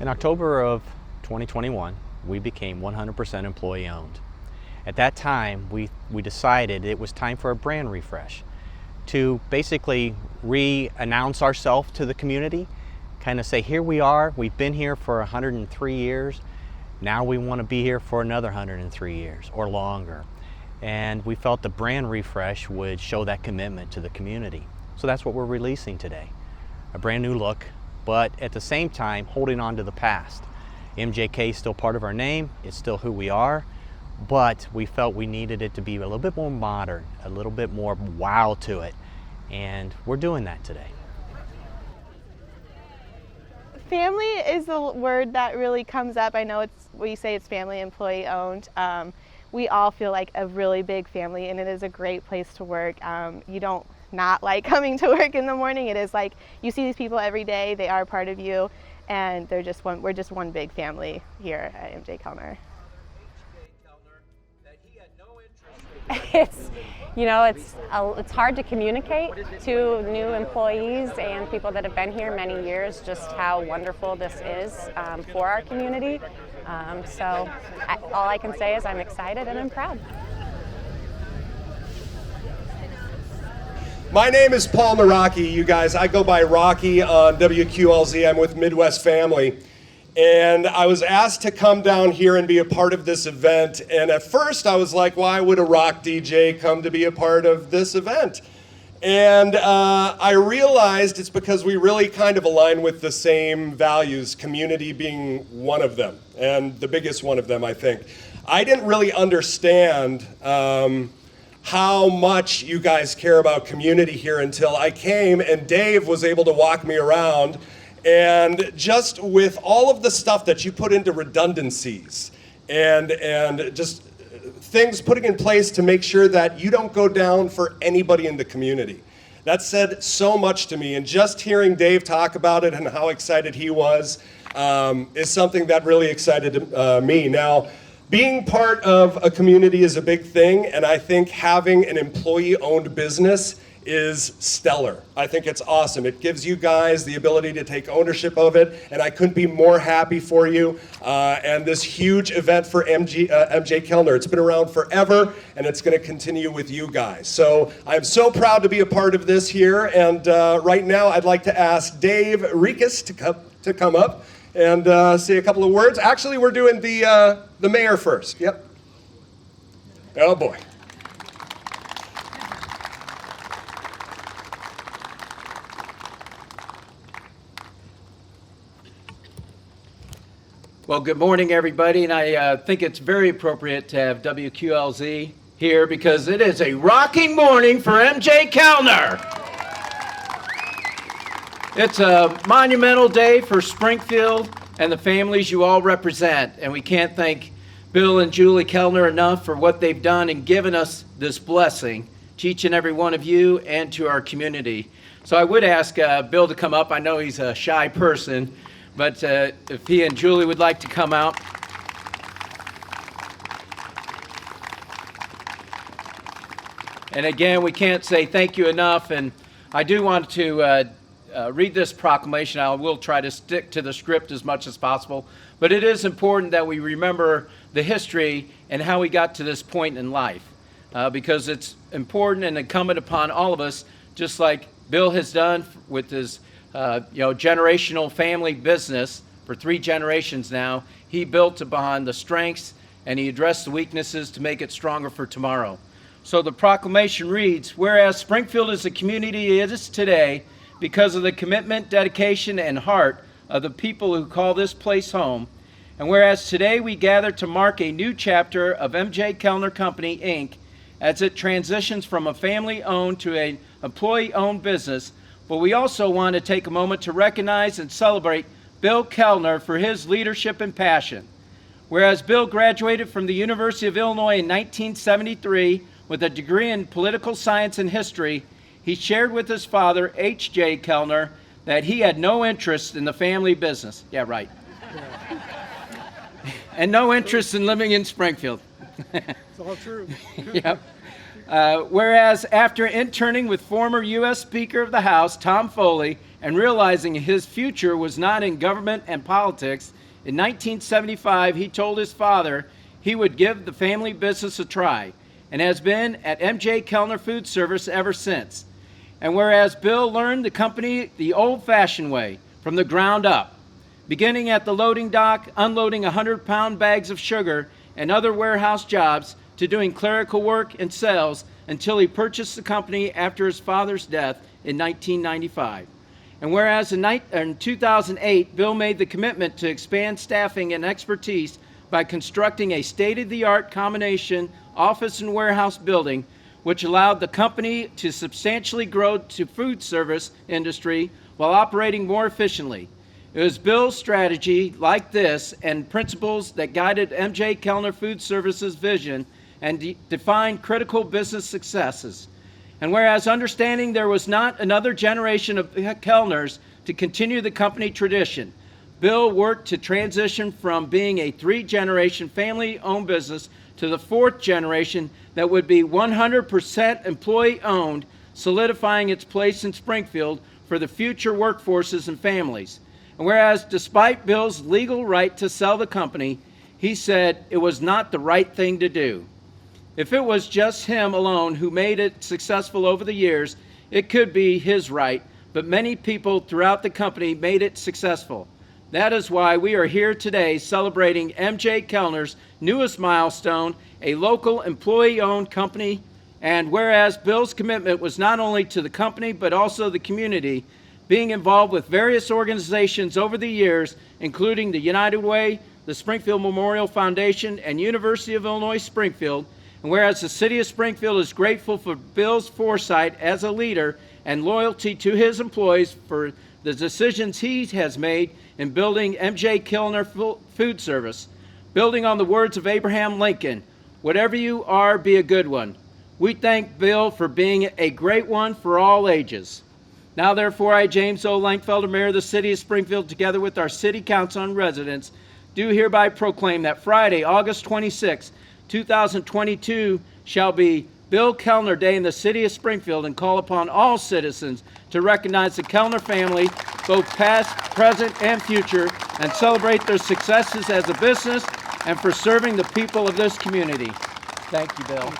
In October of 2021, we became 100% employee owned. At that time, we decided it was time for a brand refresh to basically re-announce ourselves to the community, kind of say, here we are, we've been here for 103 years, now we want to be here for another 103 years or longer. And we felt the brand refresh would show that commitment to the community. So that's what we're releasing today. A brand new look, but at the same time, holding on to the past. MJK is still part of our name, it's still who we are, but we felt we needed it to be a little bit more modern, a little bit more wow to it, and we're doing that today. Family is the word that really comes up. I know we say it's family employee owned. We all feel like a really big family, and it is a great place to work. You don't not like coming to work in the morning. It is like you see these people every day, they are part of you, and we're just one big family here at MJ Kellner. It's hard to communicate to new employees and people that have been here many years just how wonderful this is for our community. All I can say is I'm excited and I'm proud. My name is Paul Naraki, you guys. I go by Rocky on WQLZ. I'm with Midwest Family. And I was asked to come down here and be a part of this event. And at first I was like, why would a rock DJ come to be a part of this event? And I realized it's because we really kind of align with the same values, community being one of them, and the biggest one of them, I think. I didn't really understand how much you guys care about community here until I came and Dave was able to walk me around. And just with all of the stuff that you put into redundancies and just things putting in place to make sure that you don't go down for anybody in the community. That said so much to me, and just hearing Dave talk about it and how excited he was is something that really excited me. Now, being part of a community is a big thing, and I think having an employee-owned business is stellar. I think it's awesome. It gives you guys the ability to take ownership of it, and I couldn't be more happy for you. And this huge event for MJ Kellner, it's been around forever, and it's going to continue with you guys. So I'm so proud to be a part of this here, and right now I'd like to ask Dave Rikas to come up and say a couple of words. Actually, we're doing the mayor first. Yep. Oh boy. Well, good morning, everybody, and I think it's very appropriate to have WQLZ here because it is a rocking morning for MJ Kellner. It's a monumental day for Springfield and the families you all represent, and we can't thank Bill and Julie Kellner enough for what they've done and given us this blessing to each and every one of you and to our community. So I would ask Bill to come up. I know he's a shy person, but if he and Julie would like to come out. And again, we can't say thank you enough, and I do want to read this proclamation. I will try to stick to the script as much as possible, but it is important that we remember the history and how we got to this point in life, because it's important and incumbent upon all of us, just like Bill has done with his generational family business for 3 generations now. He built upon the strengths and he addressed the weaknesses to make it stronger for tomorrow. So the proclamation reads, whereas Springfield is the community it is today because of the commitment, dedication, and heart of the people who call this place home, and whereas today we gather to mark a new chapter of MJ Kellner Company, Inc., as it transitions from a family-owned to an employee-owned business, but we also want to take a moment to recognize and celebrate Bill Kellner for his leadership and passion. Whereas Bill graduated from the University of Illinois in 1973 with a degree in political science and history, he shared with his father, H.J. Kellner, that he had no interest in the family business. Yeah, right. And no interest in living in Springfield. It's all true. Yep. Whereas after interning with former U.S. Speaker of the House, Tom Foley, and realizing his future was not in government and politics, in 1975 he told his father he would give the family business a try, and has been at M.J. Kellner Food Service ever since. And whereas Bill learned the company the old-fashioned way, from the ground up, beginning at the loading dock, unloading 100-pound bags of sugar and other warehouse jobs, to doing clerical work and sales until he purchased the company after his father's death in 1995. And whereas in 2008, Bill made the commitment to expand staffing and expertise by constructing a state-of-the-art combination office and warehouse building, which allowed the company to substantially grow to food service industry while operating more efficiently. It was Bill's strategy like this and principles that guided M.J. Kellner Food Service's vision and defined critical business successes. And whereas understanding there was not another generation of Kellners to continue the company tradition, Bill worked to transition from being a 3-generation family-owned business to the 4th generation that would be 100% employee-owned, solidifying its place in Springfield for the future workforces and families. And whereas despite Bill's legal right to sell the company, he said it was not the right thing to do. If it was just him alone who made it successful over the years, it could be his right, but many people throughout the company made it successful. That is why we are here today celebrating M.J. Kellner's newest milestone, a local employee-owned company. And whereas Bill's commitment was not only to the company but also the community, being involved with various organizations over the years, including the United Way, the Springfield Memorial Foundation, and University of Illinois Springfield. And whereas the City of Springfield is grateful for Bill's foresight as a leader and loyalty to his employees for the decisions he has made in building M.J. Kellner Food Service, building on the words of Abraham Lincoln, "Whatever you are, be a good one." We thank Bill for being a great one for all ages. Now, therefore, I, James O. Langfelder, Mayor of the City of Springfield, together with our City Council and residents, do hereby proclaim that Friday, August 26, 2022, shall be Bill Kellner Day in the City of Springfield, and call upon all citizens to recognize the Kellner family, both past, present, and future, and celebrate their successes as a business and for serving the people of this community. Thank you, Bill.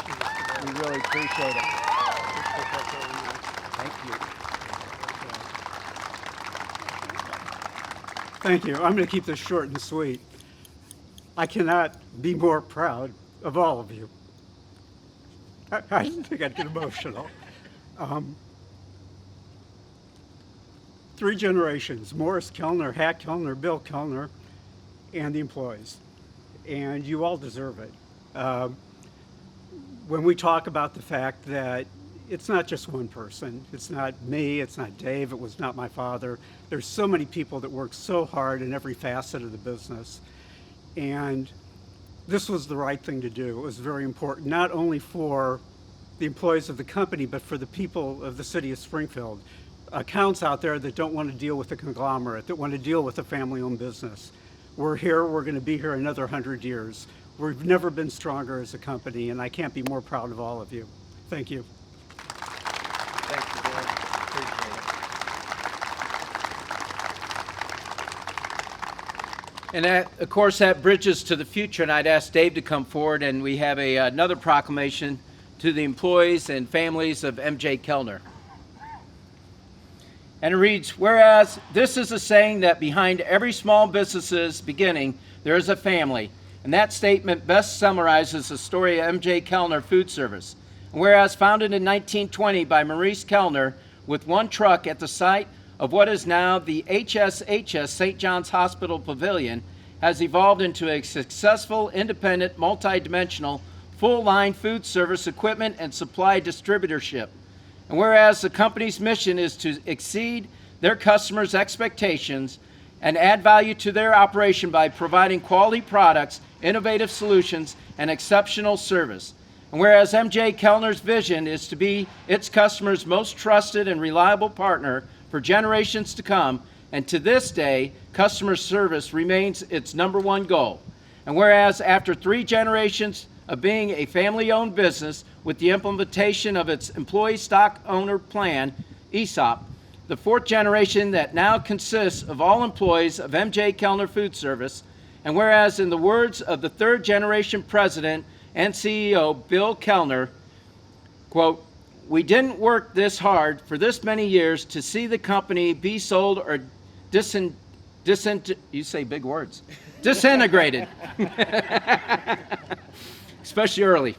We really appreciate it. Thank you. Thank you. I'm going to keep this short and sweet. I cannot be more proud of all of you. I didn't think I'd get emotional. 3 generations, Morris Kellner, Hat Kellner, Bill Kellner, and the employees. And you all deserve it. When we talk about the fact that it's not just one person, it's not me, it's not Dave, it was not my father. There's so many people that work so hard in every facet of the business. And this was the right thing to do. It was very important, not only for the employees of the company, but for the people of the City of Springfield. Accounts out there that don't want to deal with a conglomerate, that want to deal with a family-owned business. We're here, we're going to be here another 100 years. We've never been stronger as a company, and I can't be more proud of all of you. Thank you. Thank you, Bill. Appreciate it. And that, of course, that bridges to the future, and I'd ask Dave to come forward, and we have another proclamation to the employees and families of M.J. Kellner. And it reads, "Whereas this is a saying that behind every small business's beginning, there is a family." And that statement best summarizes the story of M.J. Kellner Food Service. And whereas founded in 1920 by Maurice Kellner with one truck at the site of what is now the HSHS St. John's Hospital Pavilion, has evolved into a successful, independent, multi-dimensional, full-line food service equipment and supply distributorship. And whereas the company's mission is to exceed their customers' expectations and add value to their operation by providing quality products, innovative solutions, and exceptional service. And whereas M.J. Kellner's vision is to be its customers' most trusted and reliable partner for generations to come, and to this day, customer service remains its #1 goal. And whereas after 3 generations of being a family-owned business with the implementation of its Employee Stock Owner Plan, ESOP, the fourth generation that now consists of all employees of M.J. Kellner Food Service, and whereas in the words of the third generation president and CEO, Bill Kellner, quote, "We didn't work this hard for this many years to see the company be sold or you say big words, disintegrated, especially early.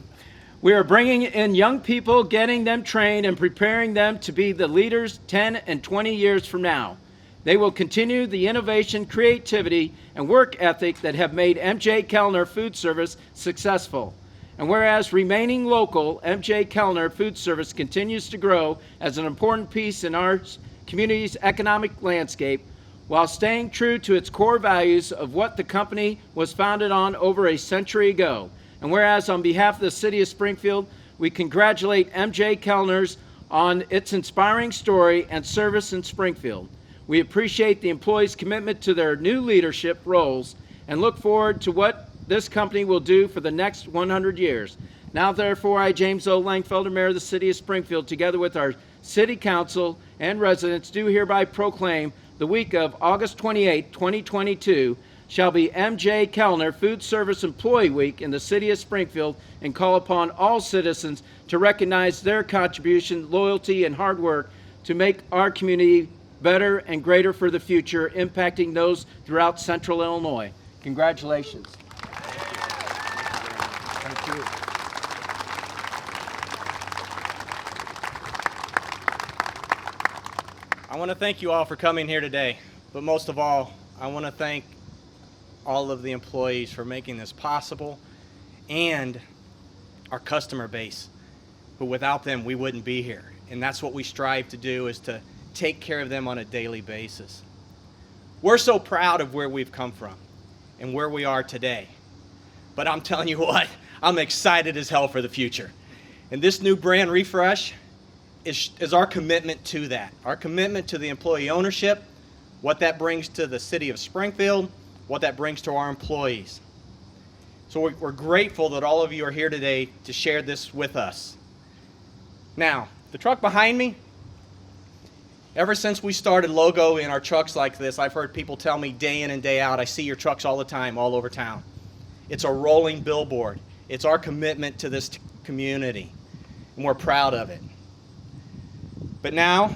We are bringing in young people, getting them trained, and preparing them to be the leaders 10 and 20 years from now. They will continue the innovation, creativity, and work ethic that have made M.J. Kellner Food Service successful. And whereas remaining local, M.J. Kellner Food Service continues to grow as an important piece in our community's economic landscape, while staying true to its core values of what the company was founded on over a century ago. And whereas on behalf of the City of Springfield, we congratulate M.J. Kellners on its inspiring story and service in Springfield. We appreciate the employees' commitment to their new leadership roles and look forward to what this company will do for the next 100 years. Now, therefore, I, James O. Langfelder, Mayor of the City of Springfield, together with our City Council and residents, do hereby proclaim the week of August 28, 2022, shall be M.J. Kellner Food Service Employee Week in the City of Springfield and call upon all citizens to recognize their contribution, loyalty, and hard work to make our community better and greater for the future, impacting those throughout Central Illinois. Congratulations. Thank you. I want to thank you all for coming here today, but most of all, I want to thank all of the employees for making this possible and our customer base, who without them we wouldn't be here. And that's what we strive to do, is to take care of them on a daily basis. We're so proud of where we've come from and where we are today. But I'm telling you what, I'm excited as hell for the future. And this new brand refresh is our commitment to that. Our commitment to the employee ownership, what that brings to the City of Springfield, what that brings to our employees. So we're grateful that all of you are here today to share this with us. Now, the truck behind me, ever since we started logoing our trucks like this, I've heard people tell me day in and day out, I see your trucks all the time, all over town. It's a rolling billboard. It's our commitment to this community, and we're proud of it. But now,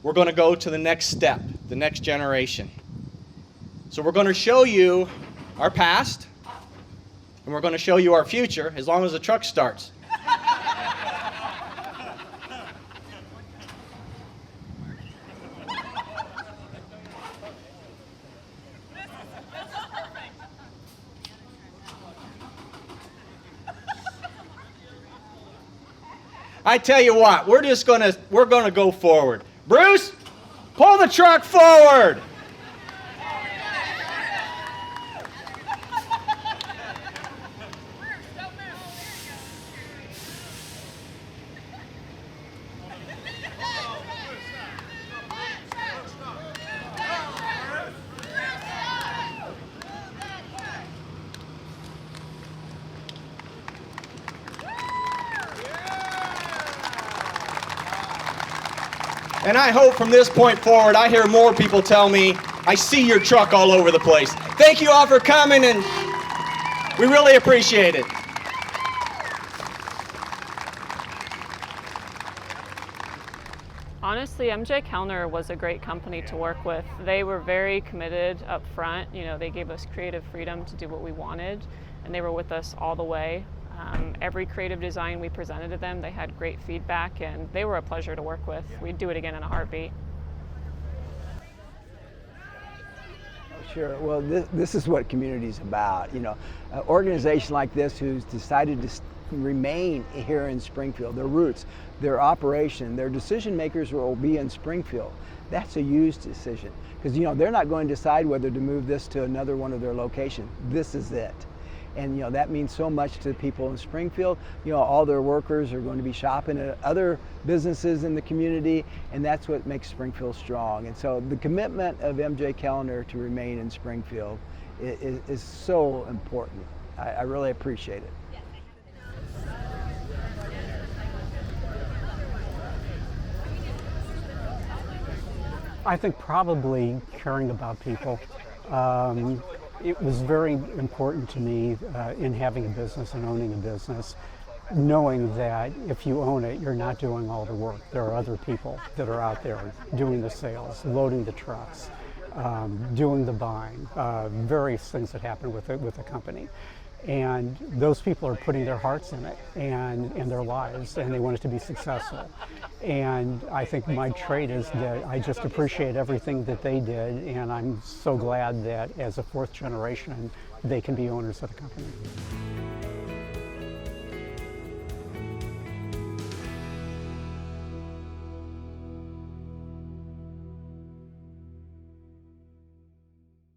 we're going to go to the next step, the next generation. So we're going to show you our past, and we're going to show you our future, as long as the truck starts. I tell you what, we're gonna go forward. Bruce, pull the truck forward. And I hope from this point forward, I hear more people tell me, I see your truck all over the place. Thank you all for coming, and we really appreciate it. Honestly, M.J. Kellner was a great company to work with. They were very committed up front. You know, they gave us creative freedom to do what we wanted, and they were with us all the way. Every creative design we presented to them, they had great feedback, and they were a pleasure to work with. We'd do it again in a heartbeat. Sure. Well, this is what community is about. You know, an organization like this who's decided to remain here in Springfield, their roots, their operation, their decision makers will be in Springfield. That's a huge decision, because you know they're not going to decide whether to move this to another one of their locations. This is it. And you know that means so much to people in Springfield. You know, all their workers are going to be shopping at other businesses in the community, and that's what makes Springfield strong. And so the commitment of M.J. Kellner to remain in Springfield is so important. I really appreciate it. I think probably caring about people. It was very important to me in having a business and owning a business, knowing that if you own it, you're not doing all the work. There are other people that are out there doing the sales, loading the trucks, doing the buying, various things that happen with the company. And those people are putting their hearts in it and their lives, and they want it to be successful. And I think my trait is that I just appreciate everything that they did, and I'm so glad that as a fourth generation, they can be owners of the company.